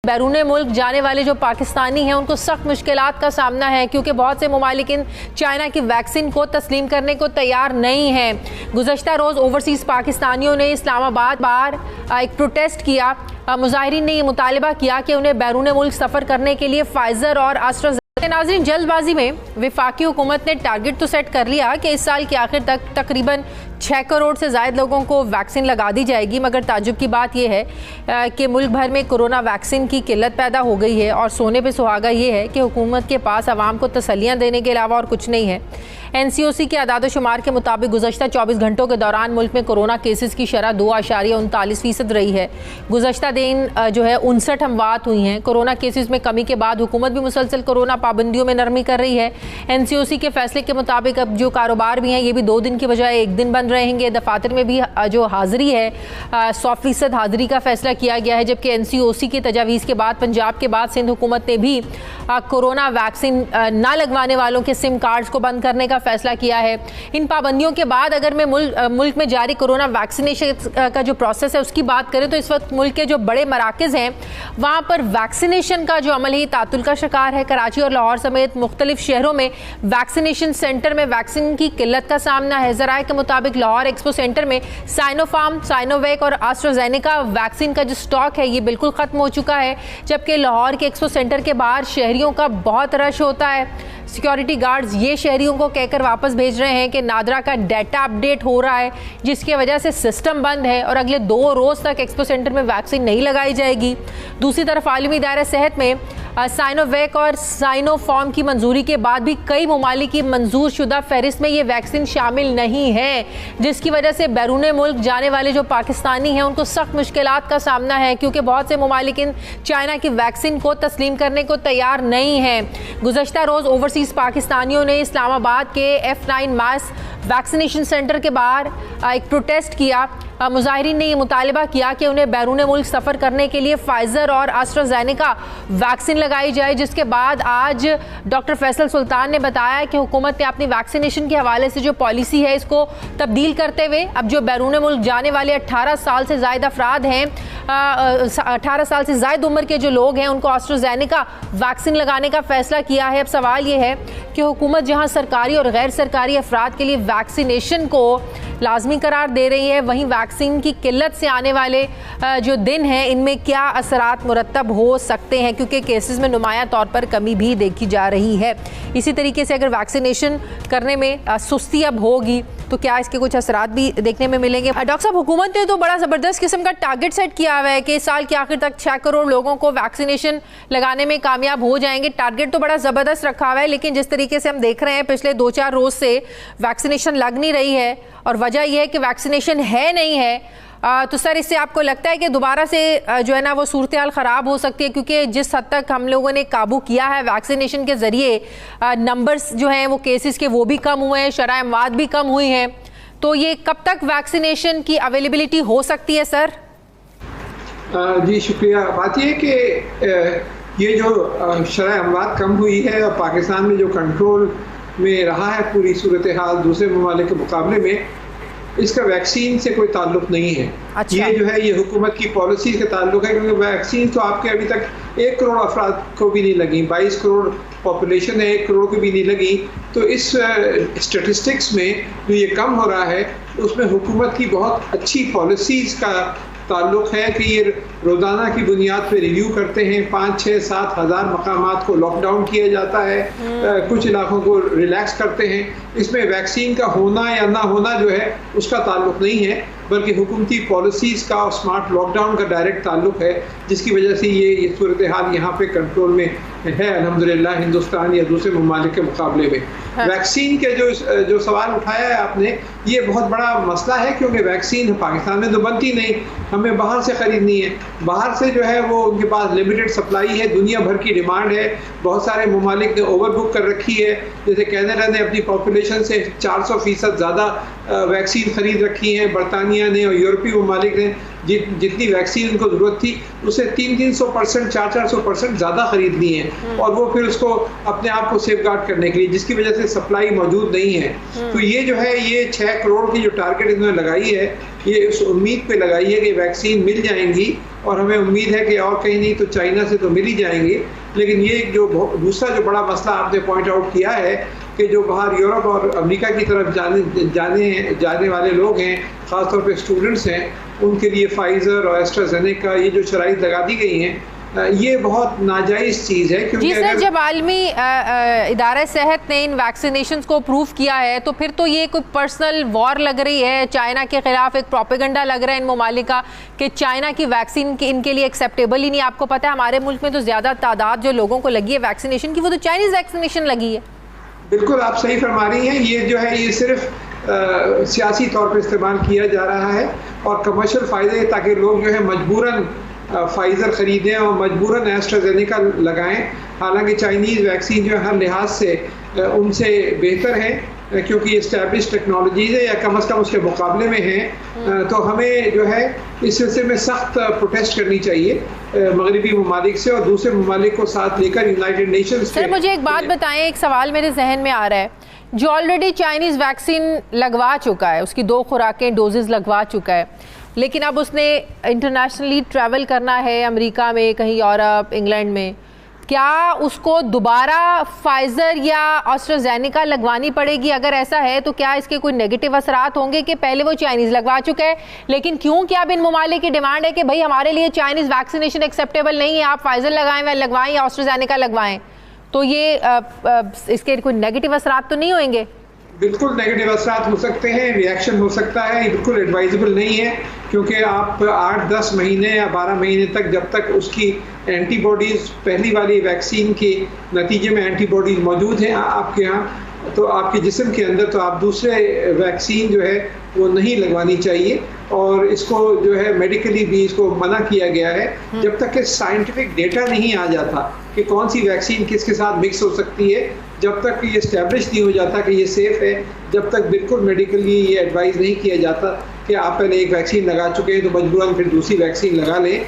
बैरून मुल्क जाने वाले जो पाकिस्तानी हैं उनको सख्त मुश्किलात का सामना है, क्योंकि बहुत से ममालिक चाइना की वैक्सीन को तस्लीम करने को तैयार नहीं हैं। गुज़श्ता रोज़ ओवरसीज़ पाकिस्तानियों ने इस्लामाबाद बाहर एक प्रोटेस्ट किया। मुजाहिरीन ने यह मुतालबा किया कि उन्हें बैरून मुल्क सफ़र करने के लिए फाइज़र और एस्ट्राज़ेनेका। नाज़रीन, जल्दबाजी में वफाकी हुकूमत ने टारगेट तो सेट कर लिया कि इस साल के आखिर तक तकरीबन 6 करोड़ से ज़ायद लोगों को वैक्सीन लगा दी जाएगी, मगर ताज्जुब की बात यह है कि मुल्क भर में कोरोना वैक्सीन की किल्लत पैदा हो गई है और सोने पे सुहागा ये है कि हुकूमत के पास आवाम को तसल्लियाँ देने के अलावा और कुछ नहीं है। NCOC के आदाद-ओ-शुमार के मुताबिक गुज़श्ता 24 घंटों के दौरान मुल्क में कोरोना केसेस की शरह 2.39% रही है। गुज़श्ता दिन जो है 59 अमवात हुई हैं। कोरोना केसेस में कमी के बाद हुकूमत भी मुसलसल कोरोना पाबंदियों में नरमी कर रही है। NCOC के फैसले के मुताबिक अब जो कारोबार भी हैं ये भी 2 दिन की बजाय 1 दिन बंद रहेंगे। दफातर में भी जो हाज़िरी है 100% हाज़िरी का फैसला किया गया है, जबकि NCOC की तजावीज़ के बाद पंजाब के बाद सिंध हुकूमत ने भी कोरोना वैक्सीन ना लगवाने वालों के सिम कार्ड्स को बंद करने का फैसला किया है। इन पाबंदियों के बाद अगर मैं मुल्क में जारी कोरोना वैक्सीनेशन का जो प्रोसेस है उसकी बात करें तो इस वक्त मुल्क के जो बड़े मराकज़ हैं वहाँ पर वैक्सीनेशन का जो अमल है तातुल का शिकार है। कराची और लाहौर समेत मुख्तलिफ शहरों में वैक्सीनेशन सेंटर में वैक्सीन की किल्लत का सामना है। ज़राए के मुताबिक लाहौर एक्सपो सेंटर में साइनोफार्म, साइनोवैक और एस्ट्राज़ेनेका वैक्सीन का जो स्टॉक है ये बिल्कुल ख़त्म हो चुका है, जबकि लाहौर के एक्सपो सेंटर के बाहर शहरियों का बहुत रश होता है। सिक्योरिटी गार्ड्स ये शहरियों को कहकर वापस भेज रहे हैं कि नादरा का डाटा अपडेट हो रहा है, जिसकी वजह से सिस्टम बंद है और अगले 2 रोज़ तक एक्सपो सेंटर में वैक्सीन नहीं लगाई जाएगी। दूसरी तरफ आलमी इदारे सेहत में साइनोवैक और साइनोफार्म की मंजूरी के बाद भी कई ममालिक की मंजूर शुदा फहरिस्त में ये वैक्सीन शामिल नहीं है, जिसकी वजह से बैरून मुल्क जाने वाले जो पाकिस्तानी हैं उनको सख्त मुश्किलात का सामना है, क्योंकि बहुत से ममालिक चाइना की वैक्सीन को तस्लीम करने को तैयार नहीं हैं। गुज़श्ता रोज़ ओवरसीज़ पाकिस्तानियों ने इस्लामाबाद के F9 मास वैक्सीनेशन सेंटर के बाहर एक प्रोटेस्ट किया। मुजाहिरीन ने यह मुतालबा किया कि उन्हें बैरून मुल्क सफ़र करने के लिए फाइज़र और एस्ट्राज़ेनेका वैक्सीन लगाई जाए, जिसके बाद आज डॉक्टर फैसल सुल्तान ने बताया कि हुकूमत ने अपनी वैक्सीनेशन के हवाले से जो पॉलिसी है इसको तब्दील करते हुए अब जो बैरून मुल्क जाने वाले 18 साल से ज़ायद अफराद हैं, 18 साल से ज़ायद उम्र के जो लोग हैं उनको एस्ट्राज़ेनेका वैक्सीन लगाने का फ़ैसला किया है। अब सवाल ये है कि हुकूमत जहाँ सरकारी और गैर सरकारी अफराद के लिए वैक्सीनेशन को लाजमी करार दे रही है, वहीं वैक्सीन की किल्लत से आने वाले जो दिन हैं इनमें क्या असरात मुरतब हो सकते हैं, क्योंकि केसेस में नुमाया तौर पर कमी भी देखी जा रही है। इसी तरीके से अगर वैक्सीनेशन करने में सुस्ती अब होगी तो क्या इसके कुछ असरात भी देखने में मिलेंगे। डॉक्टर साहब, हुकूमत ने तो बड़ा ज़बरदस्त किस्म का टारगेट सेट किया हुआ है कि इस साल के आखिर तक 6 करोड़ लोगों को वैक्सीनेशन लगाने में कामयाब हो जाएंगे। टारगेट तो बड़ा ज़बरदस्त रखा हुआ है, लेकिन जिस तरीके से हम देख रहे हैं पिछले 2-4 रोज़ से वैक्सीनेशन लग नहीं रही है और वजह यह है कि वैक्सीनेशन है नहीं है। तो सर, इससे आपको लगता है कि दोबारा से जो है ना वो सूरत हाल ख़राब हो सकती है, क्योंकि जिस हद तक हम लोगों ने काबू किया है वैक्सीनेशन के ज़रिए नंबर्स जो हैं वो केसेस के वो भी कम हुए हैं, शरह अमवात भी कम हुई हैं, तो ये कब तक वैक्सीनेशन की अवेलेबिलिटी हो सकती है सर? जी शुक्रिया। बात यह कि ये जो शरह अमवात कम हुई है और पाकिस्तान में जो कंट्रोल में रहा है पूरी सूरत हाल दूसरे ममालिक के मुकाबले में, इसका वैक्सीन से कोई ताल्लुक नहीं है। अच्छा। ये जो है ये हुकूमत की पॉलिसी का ताल्लुक है, क्योंकि वैक्सीन तो आपके अभी तक 1 करोड़ अफराद को भी नहीं लगी। 22 करोड़ पॉपुलेशन है, 1 करोड़ को भी नहीं लगी। तो इस स्टेटिस्टिक्स में जो ये कम हो रहा है उसमें हुकूमत की बहुत अच्छी पॉलिसीज़ का ताल्लुक है कि ये रोज़ाना की बुनियाद पे रिव्यू करते हैं। 5, 6, 7 हज़ार मकामात को लॉकडाउन किया जाता है, कुछ इलाकों को रिलैक्स करते हैं। इसमें वैक्सीन का होना या ना होना जो है उसका ताल्लुक नहीं है, बल्कि हुकूमती पॉलिसीज़ का और स्मार्ट लॉकडाउन का डायरेक्ट ताल्लुक है, जिसकी वजह से ये सूरत हाल यहाँ पे कंट्रोल में है अल्हम्दुलिल्लाह हिंदुस्तान या दूसरे ममालिक के मुकाबले में। हाँ। वैक्सीन के जो सवाल उठाया है आपने, ये बहुत बड़ा मसला है, क्योंकि वैक्सीन पाकिस्तान में तो बनती नहीं, हमें बाहर से ख़रीदनी है। बाहर से जो है वो उनके पास लिमिटेड सप्लाई है, दुनिया भर की डिमांड है, बहुत सारे ममालिक ने ओवर बुक कर रखी है। जैसे कनाडा ने अपनी पॉपुलेशन से 400% ज़्यादा वैक्सीन ख़रीद रखी है, बरतानिया ने और यूरोपीय ममालिक ने जितनी वैक्सीन उनको ज़रूरत थी उससे 300-400% 400% ज़्यादा ख़रीद ली है, और वो फिर उसको अपने आप को सेफ गार्ड करने के लिए, जिसकी वजह से सप्लाई मौजूद नहीं है। तो ये जो है ये 6 करोड़ की जो टारगेट इन्होंने लगाई है, ये उस उम्मीद पे लगाई है कि वैक्सीन मिल जाएंगी और हमें उम्मीद है कि और कहीं नहीं तो चाइना से तो मिल ही जाएंगे। लेकिन ये जो दूसरा जो बड़ा मसला आपने पॉइंट आउट किया है कि जो बाहर यूरोप और अमेरिका की तरफ जाने वाले लोग हैं, ख़ासतौर पे स्टूडेंट्स हैं, उनके लिए फाइज़र और एस्ट्राजेनेका ये जो शराइत लगा दी गई हैं, ये बहुत नाजायज़ चीज़ है। क्योंकि जी सर, जब आलमी इदारा सेहत ने इन वैक्सीनेशंस को अप्रूव किया है तो फिर तो ये कोई पर्सनल वॉर लग रही है चाइना के खिलाफ, एक प्रोपेगेंडा लग रहा है इन ममालिक का कि चाइना की वैक्सीन इनके लिए एक्सेप्टेबल ही नहीं। आपको पता है हमारे मुल्क में तो ज़्यादा तादाद जो लोगों को लगी है वैक्सीनेशन की वो तो चाइनीज़ वैक्सीनेशन लगी है। बिल्कुल आप सही फरमा रही हैं। ये जो है ये सिर्फ सियासी तौर पर इस्तेमाल किया जा रहा है और कमर्शियल फ़ायदे, ताकि लोग जो है मजबूरन फाइज़र ख़रीदें और मजबूरन एस्ट्राजेनेका लगाएं। हालांकि चाइनीज़ वैक्सीन जो है हर लिहाज से उनसे बेहतर है, क्योंकि इस्टेब्लिश टेक्नोलॉजीज़ है या कम से कम उसके मुकाबले में हैं। तो हमें जो है इस सिलसिले में सख्त प्रोटेस्ट करनी चाहिए मगरबी ममालिक से और दूसरे ममालिक को साथ लेकर यूनाइटेड नेशंस। सर मुझे एक बात बताएं, एक सवाल मेरे जहन में आ रहा है, जो ऑलरेडी चाइनीज़ वैक्सीन लगवा चुका है, उसकी 2 खुराकें डोजेज़ लगवा चुका है, लेकिन अब उसने इंटरनेशनली ट्रैवल करना है अमेरिका में, कहीं यूरोप, इंग्लैंड में, क्या उसको दोबारा फाइज़र या एस्ट्राजेनेका लगवानी पड़ेगी? अगर ऐसा है तो क्या इसके कोई नेगेटिव असरात होंगे कि पहले वो चाइनीज़ लगवा चुका है, लेकिन क्योंकि अब इन ममालिक की डिमांड है कि भाई हमारे लिए चाइनीज़ वैक्सीनेशन एक्सेप्टेबल नहीं है, आप फाइज़र लगाएं व लगवाएं या एस्ट्राजेनेका लगवाएं, तो ये इसके कोई नेगेटिव असरात तो नहीं होंगे? बिल्कुल नेगेटिव असरात हो सकते हैं, रिएक्शन हो सकता है। ये बिल्कुल एडवाइजेबल नहीं है, क्योंकि आप 8-10 महीने या 12 महीने तक जब तक उसकी एंटीबॉडीज़ पहली वाली वैक्सीन के नतीजे में एंटीबॉडीज़ मौजूद हैं आपके यहाँ, तो आपके जिस्म के अंदर, तो आप दूसरे वैक्सीन जो है वो नहीं लगवानी चाहिए। और इसको जो है मेडिकली भी इसको मना किया गया है जब तक कि साइंटिफिक डेटा नहीं आ जाता कि कौन सी वैक्सीन किसके साथ मिक्स हो सकती है। जब तक ये इस्टेब्लिश नहीं हो जाता कि ये सेफ़ है, जब तक बिल्कुल मेडिकली ये एडवाइस नहीं किया जाता कि आप पहले एक वैक्सीन लगा चुके हैं तो मजबूरन फिर दूसरी वैक्सीन लगा लें।